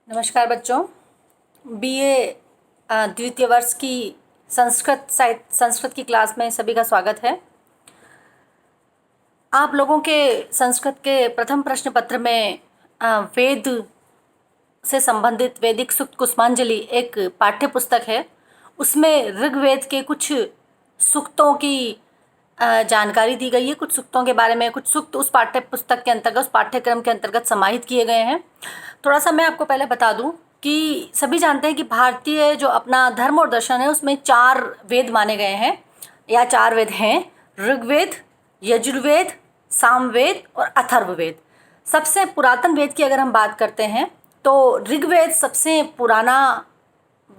नमस्कार बच्चों। बीए द्वितीय वर्ष की संस्कृत की क्लास में सभी का स्वागत है। आप लोगों के संस्कृत के प्रथम प्रश्न पत्र में वेद से संबंधित वैदिक सूक्त कुसुमांजलि एक पाठ्य पुस्तक है। उसमें ऋग्वेद के कुछ सूक्तों की जानकारी दी गई है। कुछ सूक्तों के बारे में कुछ सूक्त उस पाठ्य पुस्तक के अंतर्गत, उस पाठ्यक्रम के अंतर्गत समाहित किए गए हैं। थोड़ा सा मैं आपको पहले बता दूं कि सभी जानते हैं कि भारतीय जो अपना धर्म और दर्शन है उसमें 4 वेद माने गए हैं या 4 वेद हैं: ऋग्वेद, यजुर्वेद, सामवेद और अथर्ववेद। सबसे पुरातन वेद की अगर हम बात करते हैं तो ऋग्वेद सबसे पुराना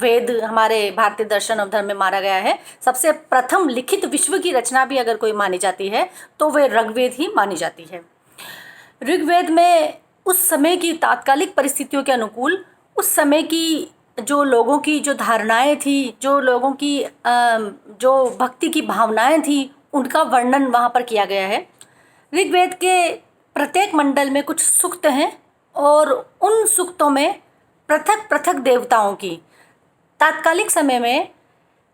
वेद हमारे भारतीय दर्शन और धर्म में माना गया है। सबसे प्रथम लिखित विश्व की रचना भी अगर कोई मानी जाती है तो वे ऋग्वेद ही मानी जाती है। ऋग्वेद में उस समय की तात्कालिक परिस्थितियों के अनुकूल उस समय की जो लोगों की जो धारणाएं थी, जो लोगों की जो भक्ति की भावनाएं थी, उनका वर्णन वहाँ पर किया गया है। ऋग्वेद के प्रत्येक मंडल में कुछ सूक्त हैं और उन सूक्तों में पृथक पृथक देवताओं की तात्कालिक समय में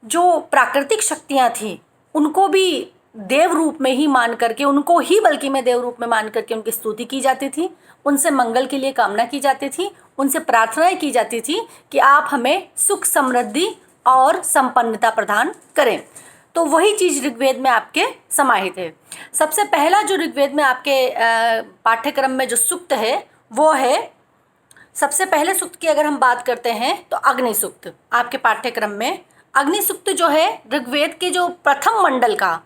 जो प्राकृतिक शक्तियाँ थीं उनको भी देव रूप में ही मान करके, उनको ही बल्कि में देव रूप में मान करके उनकी स्तुति की जाती थी, उनसे मंगल के लिए कामना की जाती थी, उनसे प्रार्थनाएं की जाती थी कि आप हमें सुख समृद्धि और संपन्नता प्रदान करें। तो वही चीज़ ऋग्वेद में आपके समाहित है। सबसे पहला जो ऋग्वेद में आपके पाठ्यक्रम में जो सूक्त है वो है, सबसे पहले सूक्त की अगर हम बात करते हैं तो अग्नि सूक्त। आपके पाठ्यक्रम में अग्नि सूक्त जो है ऋग्वेद के जो प्रथम मंडल का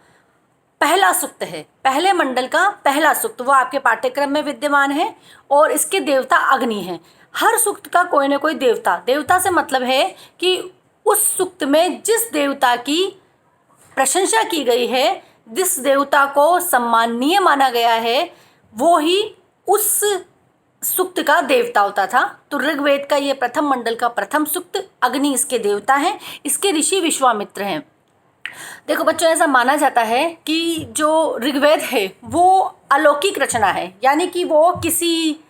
पहला सूक्त है, पहले मंडल का पहला सूक्त, वो आपके पाठ्यक्रम में विद्यमान है और इसके देवता अग्नि हैं। हर सूक्त का कोई ना कोई देवता, देवता से मतलब है कि उस सूक्त में जिस देवता की प्रशंसा की गई है, जिस देवता को सम्माननीय माना गया है, वो ही उस सूक्त का देवता होता था। तो ऋग्वेद का ये प्रथम मंडल का प्रथम सूक्त, अग्नि इसके देवता हैं, इसके ऋषि विश्वामित्र हैं। देखो बच्चों, ऐसा माना जाता है कि जो ऋग्वेद है वो अलौकिक रचना है, यानी कि वो किसी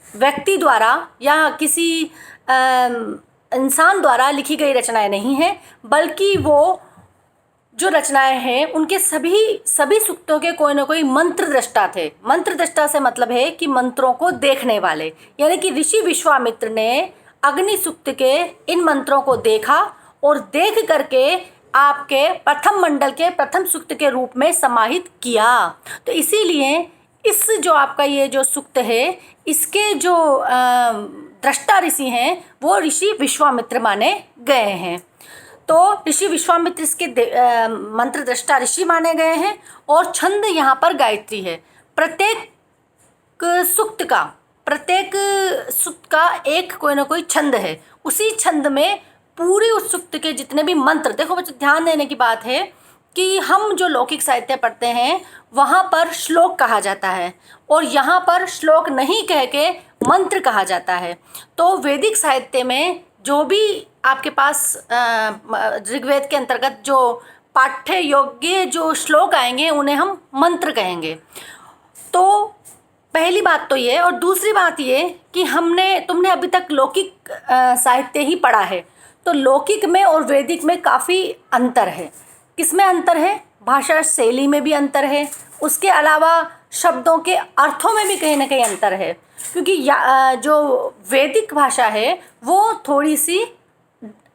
व्यक्ति द्वारा या किसी इंसान द्वारा लिखी गई रचनाएं नहीं है, बल्कि वो जो रचनाएं हैं उनके सभी सूक्तों के कोई ना कोई मंत्र दृष्टा थे। मंत्र दृष्टा से मतलब है कि मंत्रों को देखने वाले, यानी कि ऋषि विश्वामित्र ने अग्नि सूक्त के इन मंत्रों को देखा और देख करके आपके प्रथम मंडल के प्रथम सूक्त के रूप में समाहित किया। तो इसीलिए इस जो आपका ये जो सूक्त है, इसके जो दृष्टा ऋषि हैं वो ऋषि विश्वामित्र माने गए हैं। तो ऋषि विश्वामित्र इसके मंत्र दृष्टा ऋषि माने गए हैं और छंद यहाँ पर गायत्री है। प्रत्येक सूक्त का एक कोई ना कोई छंद है। उसी छंद में पूरी उस सूक्त के जितने भी मंत्र, देखो बच्चों ध्यान देने की बात है कि हम जो लौकिक साहित्य पढ़ते हैं वहाँ पर श्लोक कहा जाता है और यहाँ पर श्लोक नहीं कह के मंत्र कहा जाता है। तो वैदिक साहित्य में जो भी आपके पास ऋग्वेद के अंतर्गत जो पाठ्य योग्य जो श्लोक आएंगे उन्हें हम मंत्र कहेंगे। तो पहली बात तो ये, और दूसरी बात ये कि तुमने अभी तक लौकिक साहित्य ही पढ़ा है, तो लौकिक में और वैदिक में काफ़ी अंतर है। किसमें अंतर है? भाषा शैली में भी अंतर है, उसके अलावा शब्दों के अर्थों में भी कहीं ना कहीं अंतर है, क्योंकि जो वैदिक भाषा है वो थोड़ी सी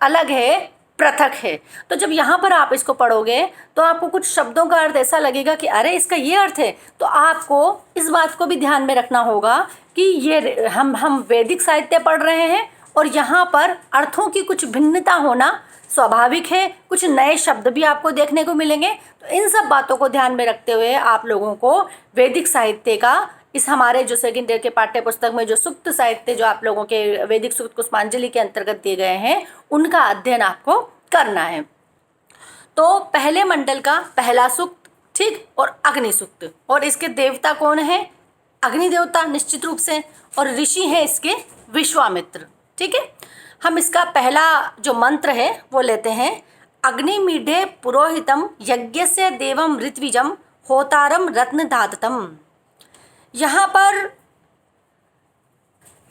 अलग है, पृथक है। तो जब यहाँ पर आप इसको पढ़ोगे तो आपको कुछ शब्दों का अर्थ ऐसा लगेगा कि अरे इसका ये अर्थ है। तो आपको इस बात को भी ध्यान में रखना होगा कि ये हम वैदिक साहित्य पढ़ रहे हैं और यहाँ पर अर्थों की कुछ भिन्नता होना स्वाभाविक है। कुछ नए शब्द भी आपको देखने को मिलेंगे। तो इन सब बातों को ध्यान में रखते हुए आप लोगों को वैदिक साहित्य का इस हमारे जो सेकंड ईयर के पाठ्य पुस्तक में जो सूक्त साहित्य जो आप लोगों के वैदिक सूक्त कुसुमांजलि के अंतर्गत दिए गए हैं उनका अध्ययन आपको करना है। तो पहले मंडल का पहला सूक्त, ठीक, और अग्नि सूक्त, और इसके देवता कौन है? अग्नि देवता निश्चित रूप से, और ऋषि है इसके विश्वामित्र। ठीक है, हम इसका पहला जो मंत्र है वो लेते हैं। अग्निमीढे पुरोहितम यज्ञस्य देवम ऋत्विजम होतारम रत्न धाततम। यहाँ पर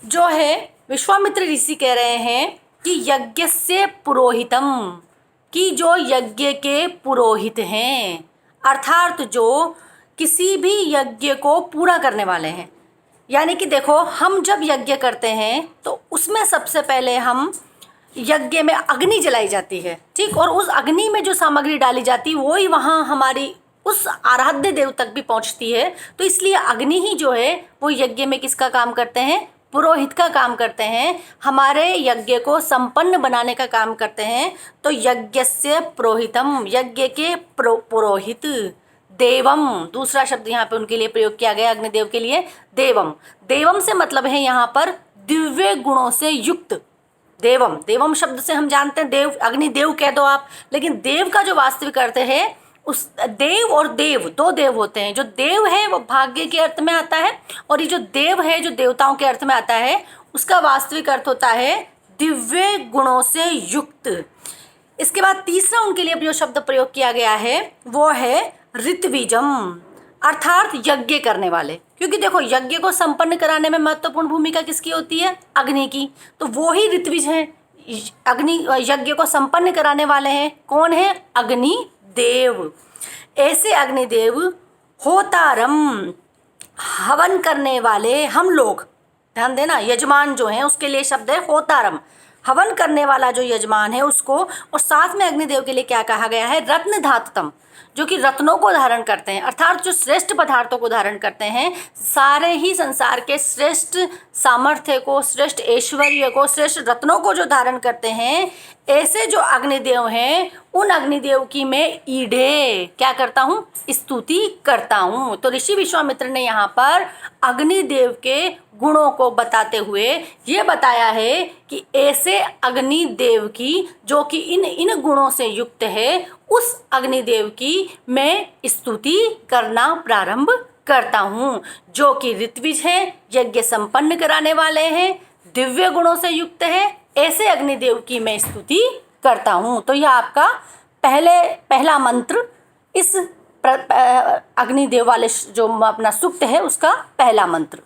जो है विश्वामित्र ऋषि कह रहे हैं कि यज्ञस्य पुरोहितम, कि जो यज्ञ के पुरोहित हैं, अर्थात जो किसी भी यज्ञ को पूरा करने वाले हैं। यानी कि देखो, हम जब यज्ञ करते हैं तो उसमें सबसे पहले हम यज्ञ में अग्नि जलाई जाती है, ठीक, और उस अग्नि में जो सामग्री डाली जाती है वही वहाँ हमारी उस आराध्य देव तक भी पहुँचती है। तो इसलिए अग्नि ही जो है वो यज्ञ में किसका काम करते हैं, पुरोहित का काम करते हैं, हमारे यज्ञ को संपन्न बनाने का काम करते हैं। तो यज्ञस्य पुरोहितम, यज्ञ के पुरोहित, देवम, दूसरा शब्द यहाँ पे उनके लिए प्रयोग किया गया अग्निदेव के लिए, देवम। देवम से मतलब है यहाँ पर दिव्य गुणों से युक्त। देवम, देवम शब्द से हम जानते हैं देव, अग्निदेव कह दो आप, लेकिन देव का जो वास्तविक अर्थ है, उस देव और देव दो देव होते हैं। जो देव है वो भाग्य के अर्थ में आता है, और ये जो देव है जो देवताओं के अर्थ में आता है, उसका वास्तविक अर्थ होता है दिव्य गुणों से युक्त। इसके बाद तीसरा उनके लिए जो शब्द प्रयोग किया गया है वो है ऋत्विजम, अर्थात यज्ञ करने वाले। क्योंकि देखो, यज्ञ को संपन्न कराने में महत्वपूर्ण भूमिका किसकी होती है, अग्नि की, तो वो ही ऋत्विज हैं, अग्नि यज्ञ को संपन्न कराने वाले हैं। कौन है, अग्नि देव। ऐसे अग्निदेव होतारम, हवन करने वाले हम लोग, ध्यान देना, यजमान जो है उसके लिए शब्द है होतारम, हवन करने वाला जो यजमान है उसको। और साथ में अग्निदेव के लिए क्या कहा गया है, रत्न धातुतम, जो कि रत्नों को धारण करते हैं, अर्थात जो श्रेष्ठ पदार्थों को धारण करते हैं, सारे ही संसार के श्रेष्ठ सामर्थ्य को, श्रेष्ठ ऐश्वर्य को, श्रेष्ठ रत्नों को जो धारण करते हैं, ऐसे जो अग्निदेव हैं, उन अग्निदेव की मैं ईडे क्या करता हूँ, स्तुति करता हूँ। तो ऋषि विश्वामित्र ने यहाँ पर अग्निदेव के गुणों को बताते हुए ये बताया है कि ऐसे अग्निदेव की, जो कि इन गुणों से युक्त है, उस अग्निदेव की मैं स्तुति करना प्रारंभ करता हूँ, जो कि ऋत्विज हैं, यज्ञ संपन्न कराने वाले हैं, दिव्य गुणों से युक्त है। ऐसे अग्निदेव की मैं स्तुति करता हूँ। तो यह आपका पहला मंत्र, इस अग्निदेव वाले जो अपना सूक्त है उसका पहला मंत्र।